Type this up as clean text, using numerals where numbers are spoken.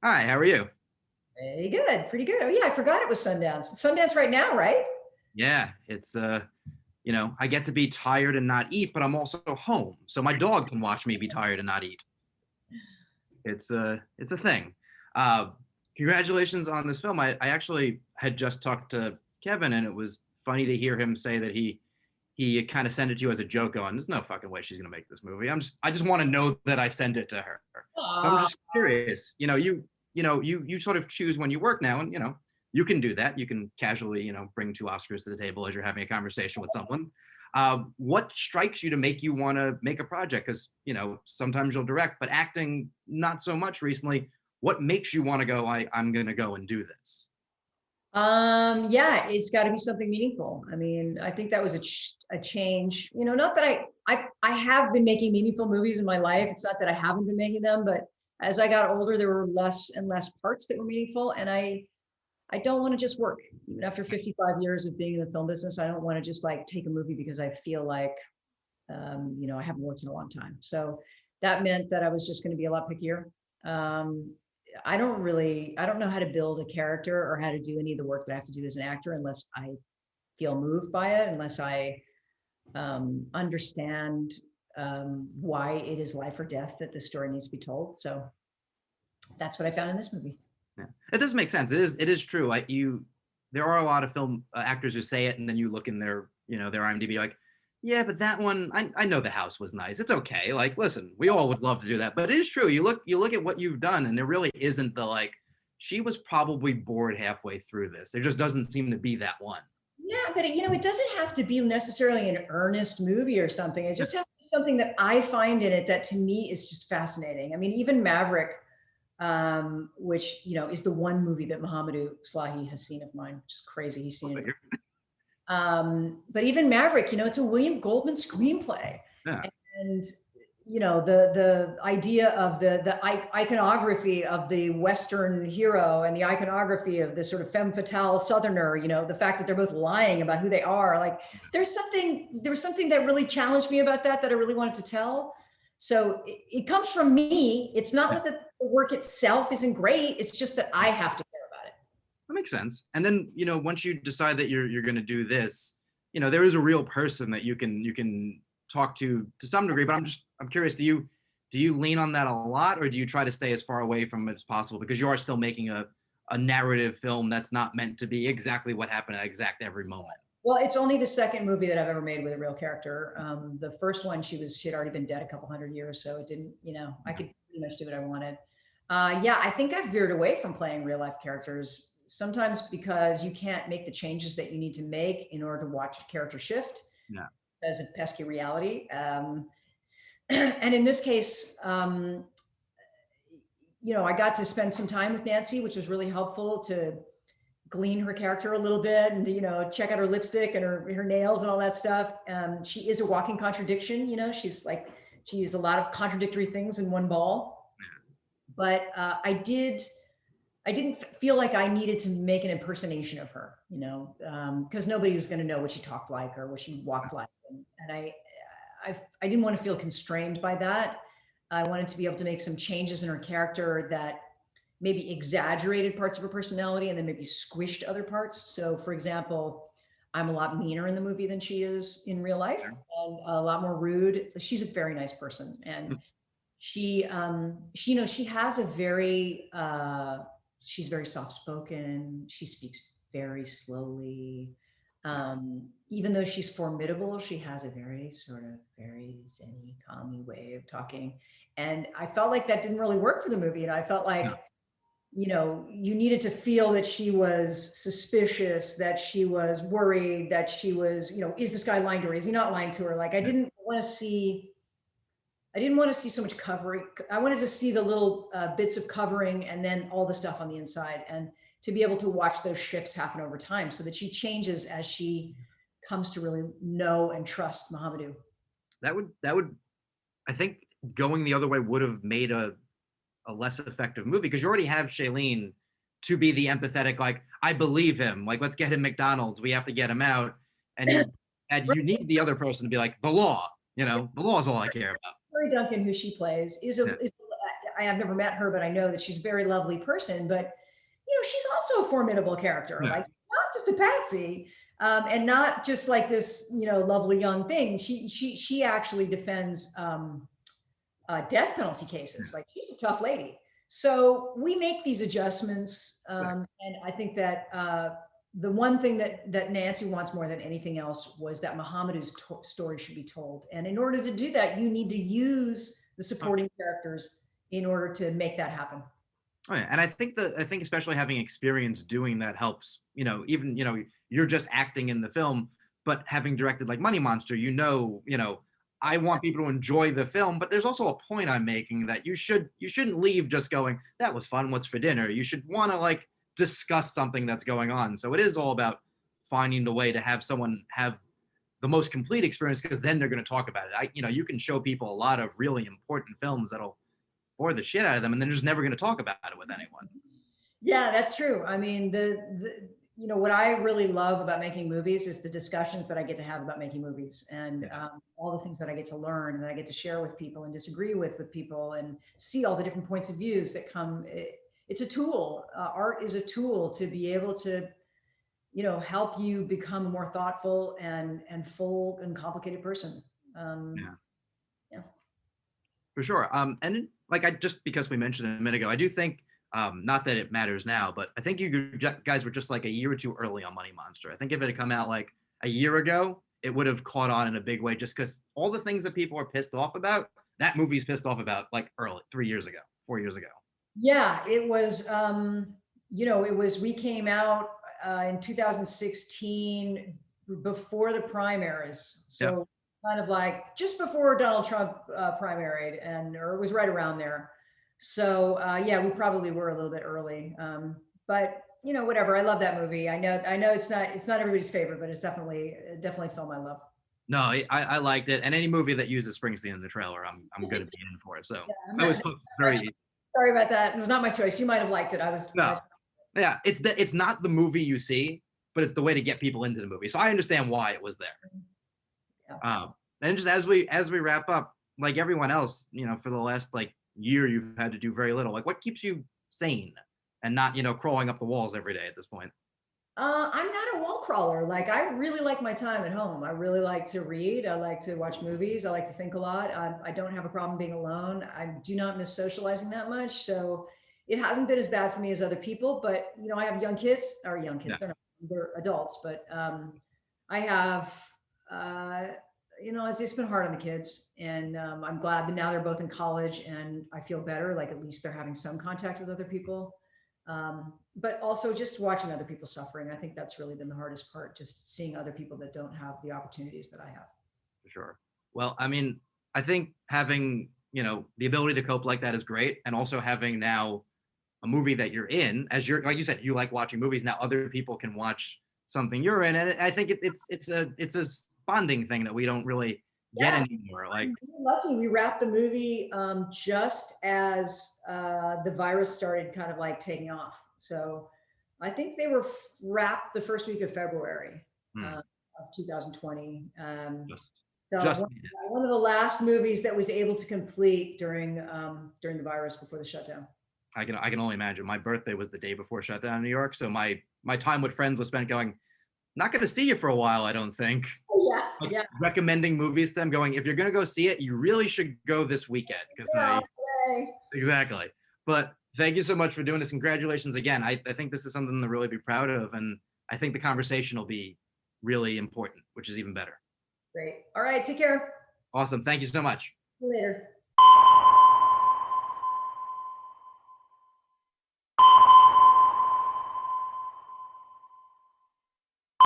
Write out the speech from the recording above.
Hi, how are you? Pretty good, pretty good. Oh yeah, I forgot it was Sundance. It's Sundance right now, right? Yeah, it's I get to be tired and not eat, but I'm also home, so my dog can watch me be tired and not eat. It's a thing. Uh, Congratulations on this film. I actually had just talked to Kevin, and it was funny to hear him say that he kind of sent it to you as a joke, going, "There's no fucking way she's gonna make this movie." I just want to know that I sent it to her. So I'm Aw. just curious. You sort of choose when you work now, and you can do that. You can casually bring two Oscars to the table as you're having a conversation with someone. What strikes you to make you want to make a project? Because sometimes you'll direct, but acting not so much recently. What makes you want to go? I'm gonna go and do this. Yeah, it's got to be something meaningful. I mean, I think that was a change. Not that I have been making meaningful movies in my life. It's not that I haven't been making them, but as I got older, there were less and less parts that were meaningful, and I don't want to just work. Even after 55 years of being in the film business, I don't want to just like take a movie because I feel like I haven't worked in a long time. So that meant that I was just going to be a lot pickier. Um, I don't know how to build a character or how to do any of the work that I have to do as an actor unless I feel moved by it, unless I understand why it is life or death that this story needs to be told. So that's what I found in this movie. Yeah. It does make sense. It is true. There are a lot of film actors who say it, and then you look in their IMDb, like, yeah, but that one, I know the house was nice. It's okay. Like, listen, we all would love to do that, but it is true. You look at what you've done, and there really isn't the like. She was probably bored halfway through this. There just doesn't seem to be that one. Yeah, but it doesn't have to be necessarily an earnest movie or something. It Yeah. just has to be something that I find in it that to me is just fascinating. I mean, even Maverick, which is the one movie that Mohamedou Slahi has seen of mine, which is crazy. He's seen it. But even Maverick, it's a William Goldman screenplay, Yeah. and the idea of the iconography of the Western hero and the iconography of the sort of femme fatale Southerner, the fact that they're both lying about who they are, like there was something that really challenged me about that I really wanted to tell. So it comes from me. It's not Yeah. that the work itself isn't great. It's just that I have to care about it. That makes sense. And then, once you decide that you're going to do this, there is a real person that you can talk to some degree. But I'm curious. Do you lean on that a lot, or do you try to stay as far away from it as possible because you are still making a narrative film that's not meant to be exactly what happened at exact every moment? Well, it's only the second movie that I've ever made with a real character. The first one, she'd already been dead a couple hundred years, so it didn't, I could pretty much do what I wanted. Yeah, I think I've veered away from playing real life characters sometimes because you can't make the changes that you need to make in order to watch a character shift Yeah. as a pesky reality. And in this case, I got to spend some time with Nancy, which was really helpful to glean her character a little bit and check out her lipstick and her nails and all that stuff. She is a walking contradiction. She's a lot of contradictory things in one ball. But I didn't feel like I needed to make an impersonation of her, because nobody was going to know what she talked like or what she walked like. And I didn't want to feel constrained by that. I wanted to be able to make some changes in her character that maybe exaggerated parts of her personality and then maybe squished other parts. So, for example, I'm a lot meaner in the movie than she is in real life, and a lot more rude. She's a very nice person, and she has a very she's very soft spoken. She speaks very slowly. Even though she's formidable, she has a very sort of very zen calmy way of talking. And I felt like that didn't really work for the movie. And I felt Yeah. like, you needed to feel that she was suspicious, that she was worried, that she was, is this guy lying to her? Is he not lying to her? Like I didn't want to see so much covering. I wanted to see the little bits of covering and then all the stuff on the inside, and to be able to watch those shifts happen over time so that she changes as she comes to really know and trust Mohamedou. That would I think going the other way would have made a less effective movie because you already have Shailene to be the empathetic, like, I believe him, like, let's get him McDonald's, we have to get him out. And you need the other person to be like, the law, the law is all I care about. Laurie Duncan, who she plays, Yeah. I have never met her, but I know that she's a very lovely person. But she's also a formidable character. Yeah. Like, not just a patsy, and not just like this, lovely young thing. She actually defends death penalty cases. Like, she's a tough lady. So we make these adjustments, and I think that the one thing that Nancy wants more than anything else was that Muhammad's story should be told. And in order to do that, you need to use the supporting characters in order to make that happen. Oh, yeah. And I think especially having experience doing that helps, even, you're just acting in the film, but having directed like Money Monster, I want people to enjoy the film, but there's also a point I'm making that you shouldn't leave just going, that was fun, what's for dinner? You should want to like discuss something that's going on. So it is all about finding a way to have someone have the most complete experience, because then they're going to talk about it. You can show people a lot of really important films that'll bore the shit out of them, and they're just never going to talk about it with anyone. Yeah, that's true. I mean, what I really love about making movies is the discussions that I get to have about making movies, and all the things that I get to learn and that I get to share with people and disagree with people, and see all the different points of views that come. It's a tool. Art is a tool to be able to, help you become a more thoughtful and full and complicated person. Yeah. For sure. And like just because we mentioned it a minute ago, I do think, not that it matters now, but I think you guys were just like a year or two early on Money Monster. I think if it had come out like a year ago, it would have caught on in a big way, just because all the things that people are pissed off about, that movie's pissed off about like early, 3 years ago, 4 years ago. Yeah, it was, we came out in 2016 before the primaries. So kind of like just before Donald Trump primaried, or it was right around there. So yeah, we probably were a little bit early. But whatever. I love that movie. I know it's not everybody's favorite, but it's definitely a film I love. No, I liked it, and any movie that uses Springsteen in the trailer, I'm going to be in for it. So Yeah, I was very. Sorry about that. It was not my choice. You might have liked it. I was. No. Yeah, it's not the movie you see, but it's the way to get people into the movie. So I understand why it was there. Yeah. And just as we wrap up, like everyone else, for the last like year, you've had to do very little. Like, what keeps you sane and not, crawling up the walls every day at this point? I'm not a wall crawler. Like, I really like my time at home. I really like to read. I like to watch movies. I like to think a lot. I don't have a problem being alone. I do not miss socializing that much. So it hasn't been as bad for me as other people, but I have young kids. They're adults, but I have, it's been hard on the kids, and I'm glad that now they're both in college, and I feel better. Like, at least they're having some contact with other people. But also just watching other people suffering. I think that's really been the hardest part, just seeing other people that don't have the opportunities that I have. For sure. Well, I mean, I think having, the ability to cope like that is great. And also having now a movie that you're in, like you said, you like watching movies. Now other people can watch something you're in. And I think it's a bonding thing that we don't really get anymore. Like, I'm really lucky. We wrapped the movie just as the virus started kind of like taking off. So I think they were wrapped the first week of February of 2020. One of the last movies that was able to complete during the virus before the shutdown. I can only imagine. My birthday was the day before shutdown in New York, so my time with friends was spent going, not going to see you for a while, I don't think. Yeah. Recommending movies to them, going, if you're going to go see it, you really should go this weekend. Exactly. But thank you so much for doing this. Congratulations again. I think this is something to really be proud of, and I think the conversation will be really important, which is even better. Great. All right. Take care. Awesome. Thank you so much. See you later.